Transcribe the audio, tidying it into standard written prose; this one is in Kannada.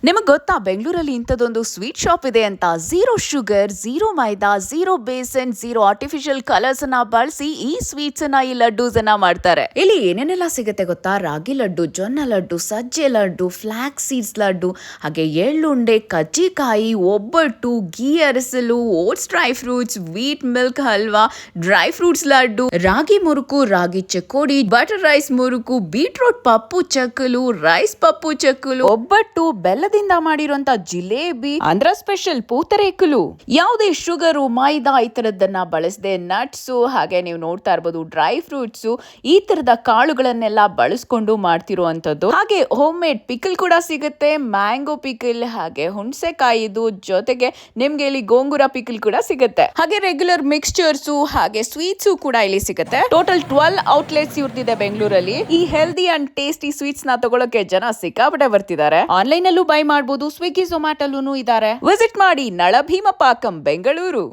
ನಿಮಗೆ ಗೊತ್ತಾ ಬೆಂಗಳೂರಲ್ಲಿ ಇಂಥದ್ದೊಂದು ಸ್ವೀಟ್ ಶಾಪ್ ಇದೆ ಅಂತ. Zero sugar, zero maida, zero besan, zero artificial colours ಅನ್ನ ಬಳಸಿ ಈ ಸ್ವೀಟ್ಸ್ ಅನ್ನ, ಈ ಲಡ್ಡೂಸ್ ಅನ್ನ ಮಾಡ್ತಾರೆ. ಇಲ್ಲಿ ಏನೇನೆಲ್ಲ ಸಿಗುತ್ತೆ ಗೊತ್ತಾ? ರಾಗಿ ಲಡ್ಡು, ಜೊನ್ನ ಲಡ್ಡು, ಸಜ್ಜೆ ಲಡ್ಡು, ಫ್ಲಾಕ್ಸ್ ಸೀಡ್ಸ್ ಲಡ್ಡು, ಹಾಗೆ ಎಳ್ಳುಂಡೆ, ಕಜ್ಜಿಕಾಯಿ, ಒಬ್ಬಟ್ಟು, ಗೀ ಅರಸಲು, oats dry fruits, wheat milk halwa, dry fruits laddu, ragi ಮುರುಕು, ರಾಗಿ ಚಕೋಡಿ, ಬಟರ್ ರೈಸ್ ಮುರುಕು, ಬೀಟ್ರೂಟ್ ಪಪ್ಪು ಚಕ್ಕಲು, ರೈಸ್ ಪಪ್ಪು ಚಕ್ಕಲು, ಒಬ್ಬಟ್ಟು, ಬೆಲ್ಲದಿಂದ ಮಾಡಿರುವಂತ ಜಿಲೇಬಿ, ಆಂಧ್ರ ಸ್ಪೆಷಲ್ ಪೂತರೇಕಲು. ಯಾವುದೇ ಶುಗರು, ಮೈದಾ ಈ ತರದನ್ನ ಬಳಸದೆ ನಟ್ಸ್, ಹಾಗೆ ನೀವು ನೋಡ್ತಾ ಇರಬಹುದು ಡ್ರೈ ಫ್ರೂಟ್ಸ್, ಈ ತರದ ಕಾಳುಗಳನ್ನೆಲ್ಲ ಬಳಸ್ಕೊಂಡು ಮಾಡ್ತಿರುವಂತದ್ದು. ಹಾಗೆ ಹೋಮ್ ಮೇಡ್ ಪಿಕಲ್ ಕೂಡ ಸಿಗುತ್ತೆ, ಮ್ಯಾಂಗೋ ಪಿಕಲ್, ಹಾಗೆ ಹುಣಸೆಕಾಯಿದು, ಜೊತೆಗೆ ನಿಮ್ಗೆ ಇಲ್ಲಿ ಗೋಂಗೂರ ಪಿಕಲ್ ಕೂಡ ಸಿಗುತ್ತೆ. ಹಾಗೆ ರೆಗ್ಯುಲರ್ ಮಿಕ್ಸ್ಚರ್ಸ್, ಹಾಗೆ ಸ್ವೀಟ್ಸ್ ಕೂಡ ಇಲ್ಲಿ ಸಿಗುತ್ತೆ. ಟೋಟಲ್ 12 ಔಟ್ಲೆಟ್ಸ್ ಇರ್ತಿದೆ ಬೆಂಗಳೂರಲ್ಲಿ. ಈ ಹೆಲ್ದಿ ಅಂಡ್ ಟೇಸ್ಟಿ ಸ್ವೀಟ್ಸ್ ನ ತಗೊಳಕ್ಕೆ ಜನ ಸಿಕ್ಕಾಪಟ್ಟೆ ಬರ್ತಿದ್ದಾರೆ. ಆನ್ಲೈನ್ ಅಲ್ಲೂ ಬೈ ಮಾಡಬಹುದು, ಸ್ವಿಗ್ಗಿ, ಝೊಮ್ಯಾಟೊಲ್ಲೂ ಇದ್ದಾರೆ. ವಿಸಿಟ್ ಮಾಡಿ ನಳಭೀಮ ಪಾಕಂ ಬೆಂಗಳೂರು.